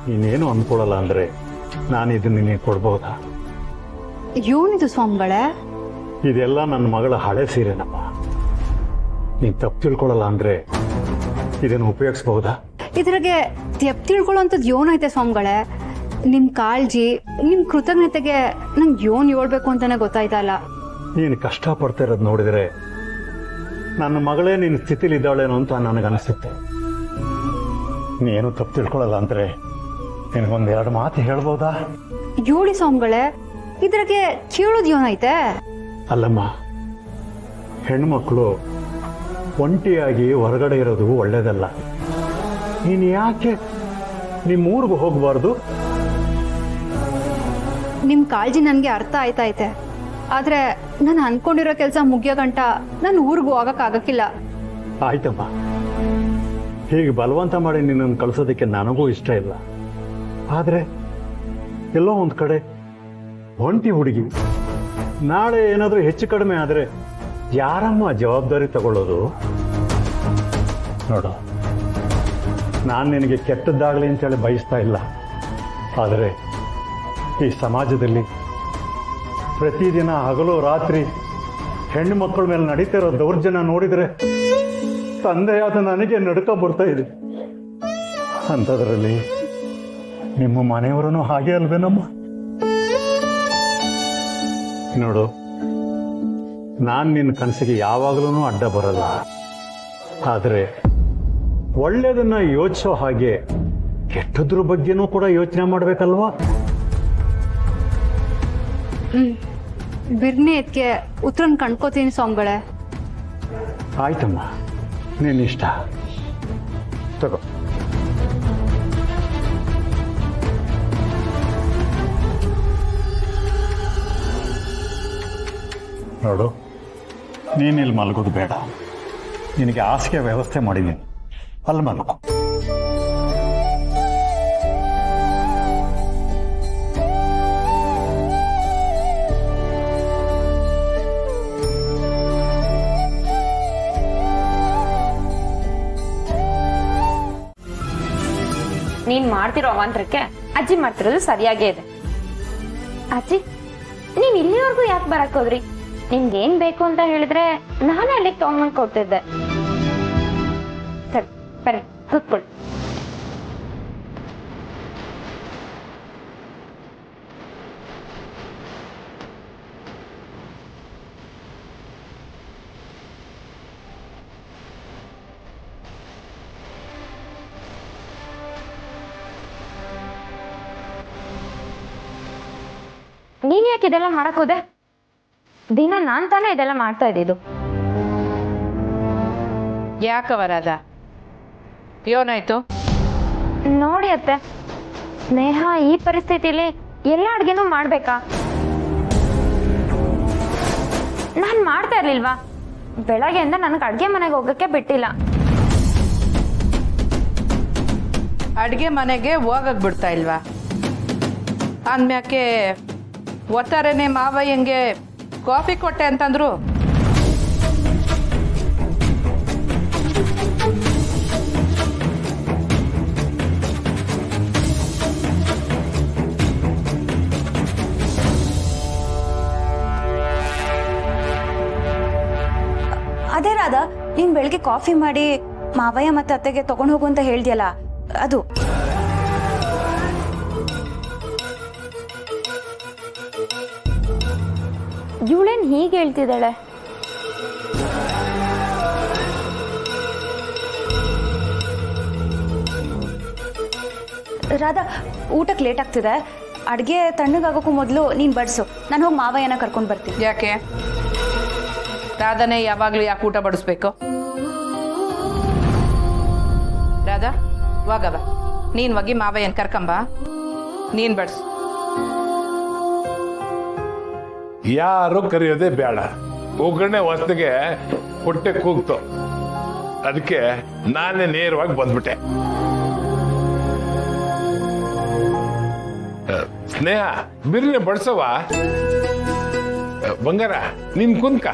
ನೀನೇನು ಅಂದ್ಕೊಳ್ಳಲ್ಲ ಅಂದರೆ ನಾನು ಇದನ್ನ ನಿನಗೆ ಕೊಡ್ಬೋದಾ? ಏನಿದು ಸ್ವಾಮಿಗಳೇ? ಇದೆಲ್ಲ ನನ್ನ ಮಗಳ ಹಳೆ ಸೀರೆನಮ್ಮ. ನೀನು ತಪ್ಪು ತಿಳ್ಕೊಳ್ಳಲ್ಲ ಅಂದರೆ ಇದನ್ನು ಉಪಯೋಗಿಸ್ಬಹುದಾ? ಇದ್ರಾಗೆ ತಿಳ್ಕೊಳ್ಳೋಂಥದ್ದು ಏನೈತೆ ಸ್ವಾಮಿಗಳೇ? ನಿಮ್ಮ ಕಾಳಜಿ, ನಿಮ್ಮ ಕೃತಜ್ಞತೆಗೆ ನಂಗೆ ಏನು ಹೇಳ್ಬೇಕು ಅಂತಾನೆ ಗೊತ್ತಾಯ್ತಲ್ಲ. ನೀನು ಕಷ್ಟಪಡ್ತಾ ಇರೋದು ನೋಡಿದರೆ ನನ್ನ ಮಗಳೇ ನಿನ್ನ ಸ್ಥಿತಿಲಿ ಇದ್ದಾಳೇನೋ ಅಂತ ನನಗನ್ನಿಸುತ್ತೆ. ನೀನು ತಪ್ಪು ತಿಳ್ಕೊಳ್ಳಲ್ಲ ಅಂದರೆ ನಿನಗೊಂದೆರಡು ಮಾತು ಹೇಳ್ಬೋದಾ? ಹೇಳಿ ಸ್ವಾಮಿಗಳೇ, ಇದ್ರಾಗೆ ಕೇಳೋದು ಏನೈತೆ? ಅಲ್ಲಮ್ಮ, ಹೆಣ್ಮಕ್ಳು ಒಂಟಿಯಾಗಿ ಹೊರಗಡೆ ಇರೋದು ಒಳ್ಳೇದಲ್ಲ. ನೀನು ಯಾಕೆ ನಿಮ್ಮೂರಿಗೆ ಹೋಗಬಾರ್ದು? ನಿಮ್ಮ ಕಾಳಜಿ ನನಗೆ ಅರ್ಥ ಆಯ್ತೈತೆ. ಆದರೆ ನಾನು ಅನ್ಕೊಂಡಿರೋ ಕೆಲಸ ಮುಗಿಯೋ ಗಂಟ ನಾನು ಊರಿಗೆ ಹೋಗೋಕ್ಕಾಗಕ್ಕಿಲ್ಲ. ಆಯ್ತಮ್ಮ, ಹೀಗೆ ಬಲವಂತ ಮಾಡಿ ನಿನ್ನನ್ನು ಕಳಿಸೋದಕ್ಕೆ ನನಗೂ ಇಷ್ಟ ಇಲ್ಲ. ಆದರೆ ಎಲ್ಲೋ ಒಂದು ಕಡೆ ಒಂಟಿ ಹುಡುಗಿ ನಾಳೆ ಏನಾದರೂ ಹೆಚ್ಚು ಕಡಿಮೆ ಆದರೆ ಯಾರಮ್ಮ ಜವಾಬ್ದಾರಿ ತಗೊಳ್ಳೋದು? ನೋಡು, ನಾನು ನಿನಗೆ ಕೆಟ್ಟದ್ದಾಗಲಿ ಅಂತೇಳಿ ಬಯಸ್ತಾ ಇಲ್ಲ. ಆದರೆ ಈ ಸಮಾಜದಲ್ಲಿ ಪ್ರತಿದಿನ ಹಗಲು ರಾತ್ರಿ ಹೆಣ್ಣು ಮಕ್ಕಳ ಮೇಲೆ ನಡೀತಿರೋ ದೌರ್ಜನ್ಯ ನೋಡಿದರೆ ತಂದೆಯಾದ ನನಗೆ ನಡುಕ ಬರ್ತಾ ಇದೆ. ಅಂಥದ್ರಲ್ಲಿ ನಿಮ್ಮ ಮನೆಯವರೂ ಹಾಗೆ ಅಲ್ವೇನಮ್ಮ? ನೋಡು, ನಾನು ನಿನ್ನ ಕನಸಿಗೆ ಯಾವಾಗಲೂ ಅಡ್ಡ ಬರಲ್ಲ. ಆದರೆ ಒಳ್ಳೆಯದನ್ನ ಯೋಚಿಸೋ ಹಾಗೆ ಕೆಟ್ಟದ್ರ ಬಗ್ಗೆನೂ ಕೂಡ ಯೋಚನೆ ಮಾಡಬೇಕಲ್ವಾ? ಬಿರ್ನಿ ಎತ್ಗೆ ಉತ್ತರನ್ ಕಂಡ್ಕೋತೀನಿ ಸ್ವಾಮಿಗಳೇ. ಆಯ್ತಮ್ಮ, ನಿನ್ನಿಷ್ಟ. ತಗೋ. ನೋಡು, ನೀನಿಲ್ಲಿ ಮಲಗೋದು ಬೇಡ. ನಿನಗೆ ಹಾಸಿಗೆ ವ್ಯವಸ್ಥೆ ಮಾಡಿದ್ದೀನಿ, ಅಲ್ಲಿ ಮಲಗು. ನೀನ್ ಮಾಡ್ತಿರೋ ಅವಾಂತರಕ್ಕೆ ಅಜ್ಜಿ ಮಾಡ್ತಿರೋದು ಸರಿಯಾಗೇ ಇದೆ. ಅಜ್ಜಿ, ನೀವ್ ಇಲ್ಲಿವರೆಗೂ ಯಾಕೆ ಬರಕ್ ಹೋದ್ರಿ? ನಿಮ್ಗೆ ಏನ್ ಬೇಕು ಅಂತ ಹೇಳಿದ್ರೆ ನಾನೇ ಅಲ್ಲಿಗೆ ತಗೊಂಡ್ ಕೊಡ್ತಿದ್ದೆ. ಸರಿ, ಬರ್ರಿ ಕೂತ್ಕೊಳ್ಳಿ. ನೀನ್ ಯಾಕೆ ಇದೆಲ್ಲ ಮಾಡಕ್ ಹೋದೆ? ದಿನ ನಾನ್ ತಾನೇ ಇದೆಲ್ಲ ಮಾಡ್ತಾ ಇದ್ದಿದ್ದು. ಯಾಕವರಾದ ಏನಾಯ್ತು? ನೋಡಿ ಅತ್ತೆ, ಸ್ನೇಹ ಈ ಪರಿಸ್ಥಿತಿಲಿ ಎಲ್ಲ ಅಡ್ಗೆನೂ ಮಾಡ್ಬೇಕಾ? ನಾನ್ ಮಾಡ್ತಾ ಇರ್ಲಿಲ್ವಾ? ಬೆಳಗ್ಗೆಯಿಂದ ನನಗೆ ಅಡ್ಗೆ ಮನೆಗೆ ಹೋಗಕ್ಕೆ ಬಿಟ್ಟಿಲ್ಲ. ಅಡ್ಗೆ ಮನೆಗೆ ಹೋಗಕ್ ಬಿಡ್ತಾ ಇಲ್ವಾ? ಅಂದ್ಮ್ಯಾಕೆ ಒತ್ತಾರೆನೆ ಮಾವಯ್ಯಂಗೆ ಕಾಫಿ ಕೊಟ್ಟೆ ಅಂತಂದ್ರು. ಅದೇ ರಾಧಾ, ನೀನ್ ಬೆಳಿಗ್ಗೆ ಕಾಫಿ ಮಾಡಿ ಮಾವಯ್ಯ ಮತ್ತೆ ಅತ್ತೆಗೆ ತಗೊಂಡು ಹೋಗು ಅಂತ ಹೇಳ್ದಿಯಲ್ಲ, ಅದು. ಇವಳೇನ್ ಹೀಗೆ ಹೇಳ್ತಿದ್ದಾಳೆ? ರಾಧಾ, ಊಟಕ್ಕೆ ಲೇಟ್ ಆಗ್ತಿದೆ. ಅಡ್ಗೆ ತಣ್ಣಗಾಗೋಕ್ಕೂ ಮೊದಲು ನೀನ್ ಬಡಿಸು, ನಾನು ಹೋಗಿ ಮಾವಯ್ಯನ ಕರ್ಕೊಂಡು ಬರ್ತೀನಿ. ಯಾಕೆ? ರಾಧಾನೇ ಯಾವಾಗ್ಲೂ ಯಾಕೆ ಊಟ ಬಡಿಸ್ಬೇಕು? ರಾಧಾ, ಹೋಗವ, ನೀನ್ ಹೋಗಿ ಮಾವಯ್ಯನ್ ಕರ್ಕಂಬ, ನೀನ್ ಬಡ್ಸು. ಯಾರು ಕರೆಯೋದೇ ಬೇಡ. ಒಗ್ಗರಣೆ ಹೊತ್ತಿಗೆ ಹೊಟ್ಟೆ ಕೂಗ್ತು, ಅದಕ್ಕೆ ನಾನೇ ನೇರವಾಗಿ ಬಂದ್ಬಿಟ್ಟೆ. ಸ್ನೇಹ, ಬಿರಿಯಾನಿ ಬಡ್ಸವ? ಬಂಗಾರ, ನೀನ್ ಕುಂತ್ಕ.